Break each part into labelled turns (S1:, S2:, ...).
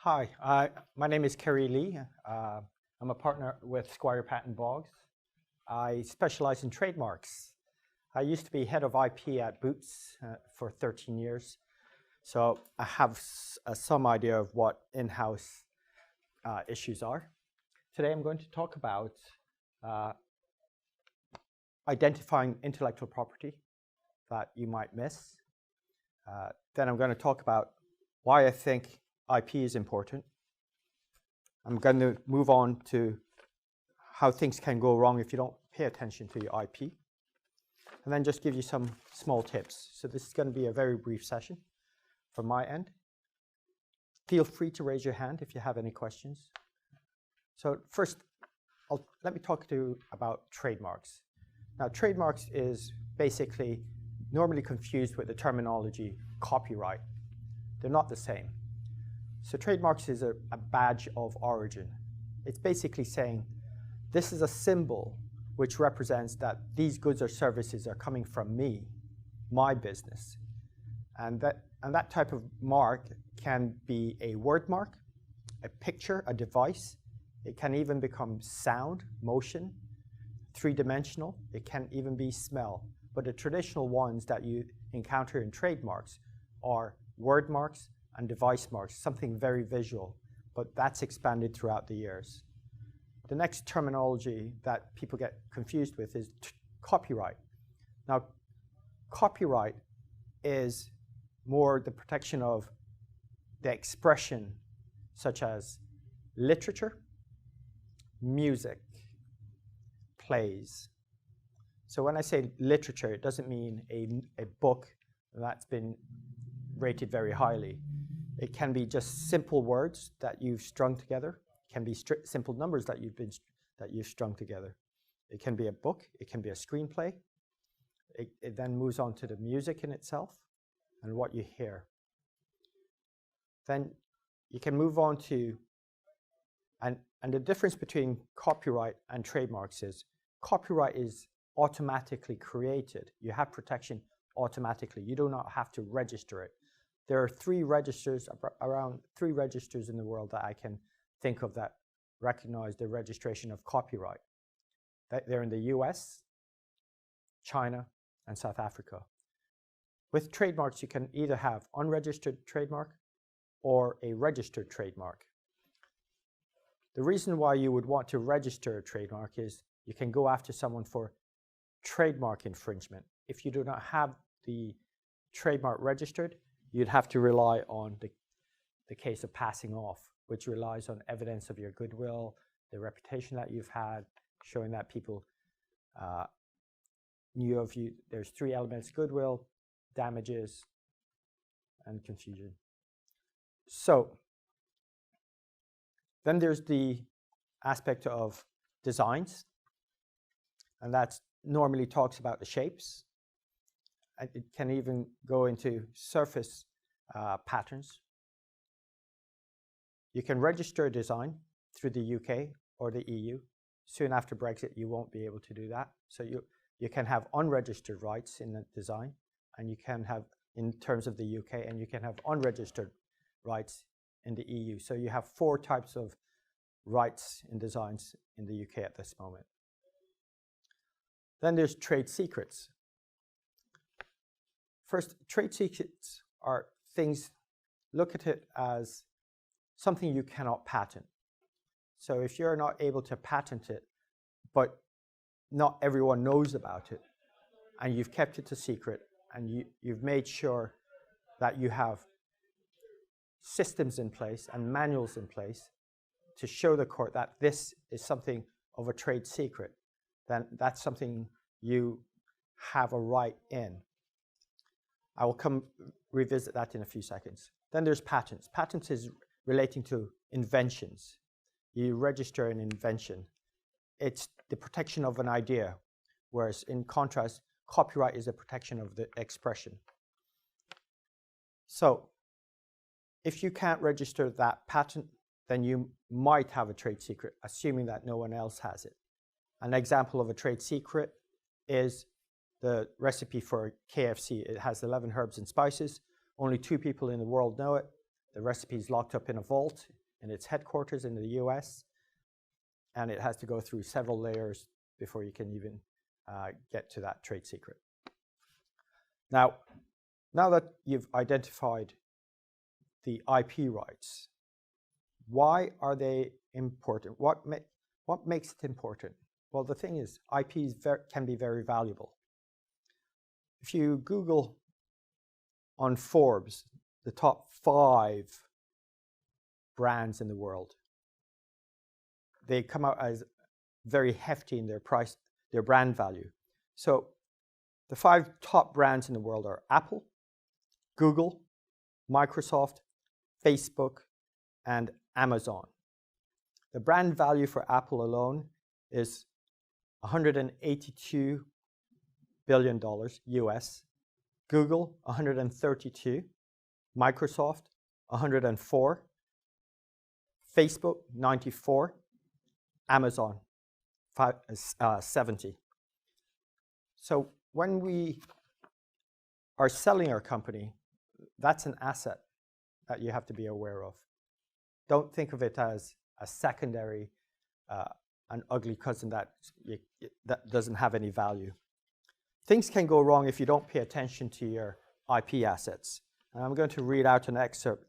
S1: Hi, my name is Kerry Lee. I'm a partner with Squire Patton Boggs. I specialize in trademarks. I used to be head of IP at Boots for 13 years, so I have some idea of what in-house issues are. Today I'm going to talk about identifying intellectual property that you might miss. Then I'm going to talk about why I think IP is important. I'm going to move on to how things can go wrong if you don't pay attention to your IP. And then just give you some small tips. So this is going to be a very brief session from my end. Feel free to raise your hand if you have any questions. So first, let me talk to you about trademarks. Now, trademarks is basically normally confused with the terminology copyright. They're not the same. So trademarks is a badge of origin. It's basically saying this is a symbol which represents that these goods or services are coming from me, my business. And that type of mark can be a word mark, a picture, a device. It can even become sound, motion, three-dimensional. It can even be smell. But the traditional ones that you encounter in trademarks are word marks and device marks, something very visual, but that's expanded throughout the years. The next terminology that people get confused with is copyright. Now, copyright is more the protection of the expression, such as literature, music, plays. So when I say literature, it doesn't mean a book that's been rated very highly. It can be just simple words that you've strung together. It can be simple numbers that you've strung together. It can be a book. It can be a screenplay. It then moves on to the music in itself and what you hear. Then you can move on to, and the difference between copyright and trademarks is copyright is automatically created. You have protection automatically. You do not have to register it. There are around three registers in the world that I can think of that recognize the registration of copyright. They're in the US, China, and South Africa. With trademarks, you can either have unregistered trademark or a registered trademark. The reason why you would want to register a trademark is you can go after someone for trademark infringement. If you do not have the trademark registered, you'd have to rely on the case of passing off, which relies on evidence of your goodwill, the reputation that you've had, showing that people knew of you. There's three elements: goodwill, damages, and confusion. So then there's the aspect of designs, and that normally talks about the shapes. It can even go into surface patterns. You can register a design through the UK or the EU. Soon after Brexit, you won't be able to do that. So you can have unregistered rights in the design, and you can have, in terms of the UK, and you can have unregistered rights in the EU. So you have 4 types of rights in designs in the UK at this moment. Then there's trade secrets. First, trade secrets are things, look at it as something you cannot patent. So if you're not able to patent it, but not everyone knows about it, and you've kept it a secret, and you've made sure that you have systems in place and manuals in place to show the court that this is something of a trade secret, then that's something you have a right in. I will revisit that in a few seconds. Then there's patents. Patents is relating to inventions. You register an invention. It's the protection of an idea, whereas in contrast, copyright is the protection of the expression. So if you can't register that patent, then you might have a trade secret, assuming that no one else has it. An example of a trade secret is the recipe for KFC. It has 11 herbs and spices. Only 2 people in the world know it. The recipe is locked up in a vault in its headquarters in the US, and it has to go through several layers before you can even get to that trade secret. Now that you've identified the IP rights, why are they important? What makes it important? Well, the thing is, IP can be very valuable. If you Google on Forbes the top 5 brands in the world, they come out as very hefty in their price, their brand value. So the 5 top brands in the world are Apple, Google, Microsoft, Facebook, and Amazon. The brand value for Apple alone is $182 billion US, Google 132, Microsoft 104, Facebook 94, Amazon 70. So when we are selling our company, that's an asset that you have to be aware of. Don't think of it as a secondary, an ugly cousin that doesn't have any value. Things can go wrong if you don't pay attention to your IP assets. And I'm going to read out an excerpt,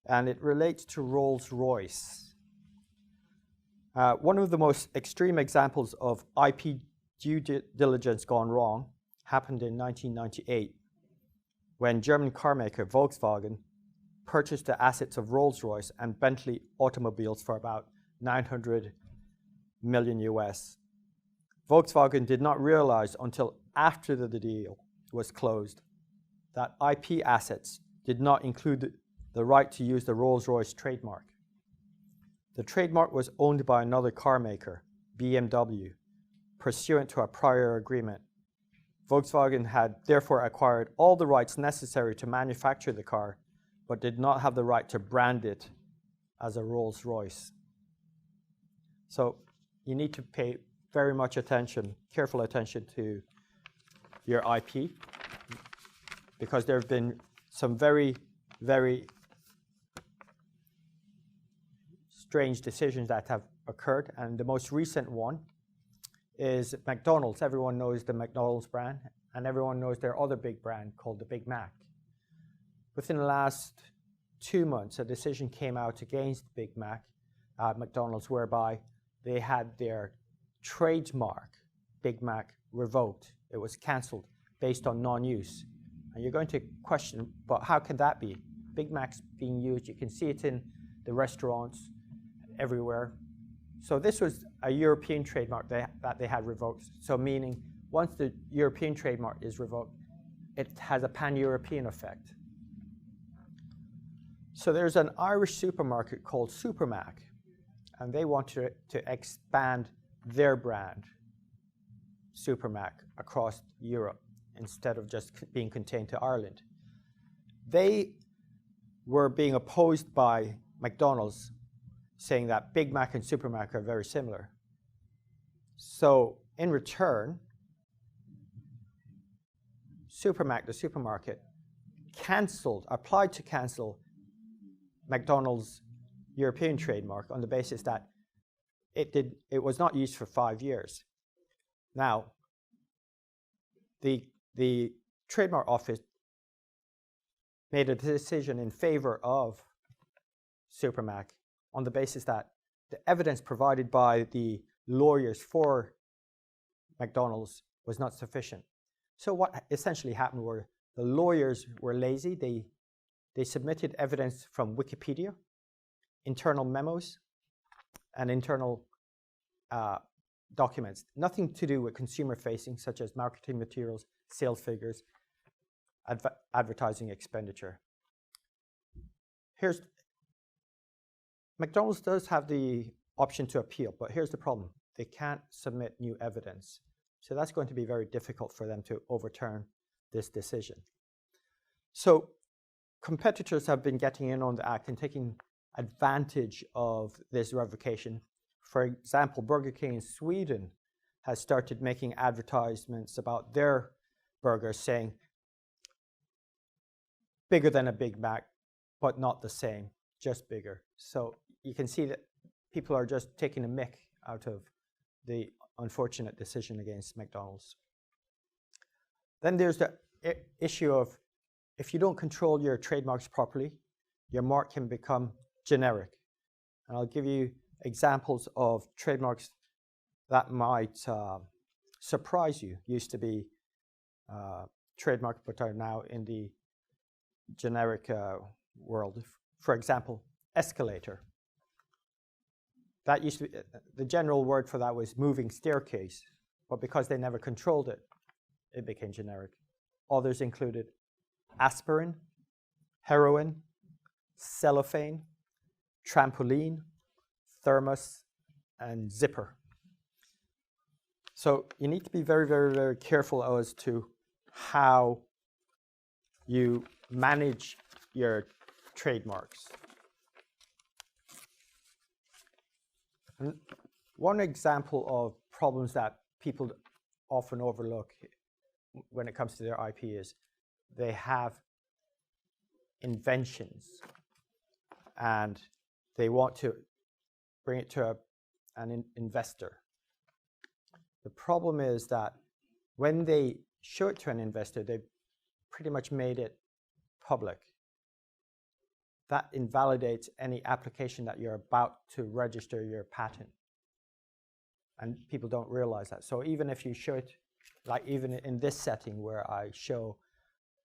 S1: and it relates to Rolls-Royce. One of the most extreme examples of IP due diligence gone wrong happened in 1998 when German car maker Volkswagen purchased the assets of Rolls-Royce and Bentley automobiles for about 900 million US. Volkswagen did not realize until after the deal was closed that IP assets did not include the right to use the Rolls-Royce trademark. The trademark was owned by another car maker, BMW, pursuant to a prior agreement. Volkswagen had therefore acquired all the rights necessary to manufacture the car, but did not have the right to brand it as a Rolls-Royce. So you need to pay very much attention, careful attention to your IP, because there have been some very, very strange decisions that have occurred, and the most recent one is McDonald's. Everyone knows the McDonald's brand, and everyone knows their other big brand called the Big Mac. Within the last 2 months, a decision came out against Big Mac at McDonald's, whereby they had their trademark, Big Mac, revoked. It was cancelled based on non-use. And you're going to question, but how can that be? Big Mac's being used, you can see it in the restaurants everywhere. So this was a European trademark that they had revoked. So meaning, once the European trademark is revoked, it has a pan-European effect. So there's an Irish supermarket called Supermac, and they want to expand their brand, Supermac, across Europe instead of just being contained to Ireland. They were being opposed by McDonald's, saying that Big Mac and Supermac are very similar. So in return, Supermac, the supermarket, applied to cancel McDonald's European trademark on the basis that it was not used for 5 years. Now, the trademark office made a decision in favor of Supermac on the basis that the evidence provided by the lawyers for McDonald's was not sufficient. So what essentially happened were the lawyers were lazy. They submitted evidence from Wikipedia, internal memos, and internal documents, nothing to do with consumer facing, such as marketing materials, sales figures, advertising expenditure. McDonald's does have the option to appeal, but here's the problem. They can't submit new evidence. So that's going to be very difficult for them to overturn this decision. So competitors have been getting in on the act and taking advantage of this revocation. For example, Burger King in Sweden has started making advertisements about their burgers saying, bigger than a Big Mac, but not the same, just bigger. So you can see that people are just taking a mick out of the unfortunate decision against McDonald's. Then there's the issue of if you don't control your trademarks properly, your mark can become generic. And I'll give you examples of trademarks that might surprise you. Used to be trademarked, but are now in the generic world. For example, escalator. That used to be, the general word for that was moving staircase, but because they never controlled it, it became generic. Others included aspirin, heroin, cellophane, trampoline, thermos, and zipper. So you need to be very, very, very careful as to how you manage your trademarks. And one example of problems that people often overlook when it comes to their IP is they have inventions and they want to bring it to an investor. The problem is that when they show it to an investor, they've pretty much made it public. That invalidates any application that you're about to register your patent. And people don't realize that. So even if you show it, like even in this setting where I show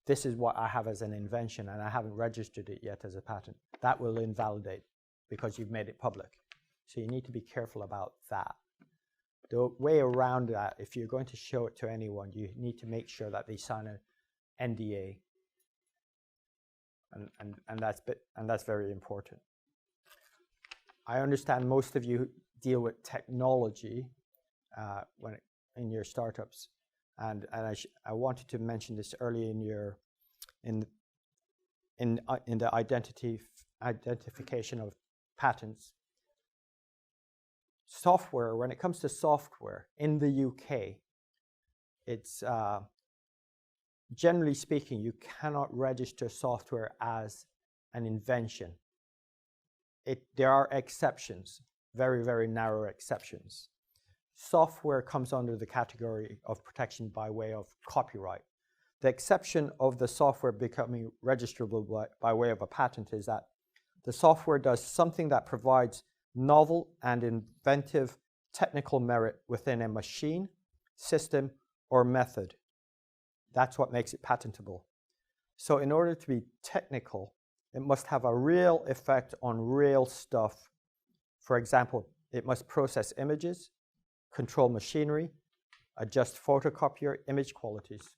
S1: this is what I have as an invention and I haven't registered it yet as a patent, that will invalidate because you've made it public. So you need to be careful about that. The way around that, if you're going to show it to anyone, you need to make sure that they sign an NDA. And that's very important. I understand most of you deal with technology in your startups, and I wanted to mention this early in the identification of patents. Software, when it comes to software in the UK, it's generally speaking, you cannot register software as an invention. There are exceptions, very, very narrow exceptions. Software comes under the category of protection by way of copyright. The exception of the software becoming registrable by way of a patent is that the software does something that provides novel and inventive technical merit within a machine, system, or method. That's what makes it patentable. So in order to be technical, it must have a real effect on real stuff. For example, it must process images, control machinery, adjust photocopier image qualities.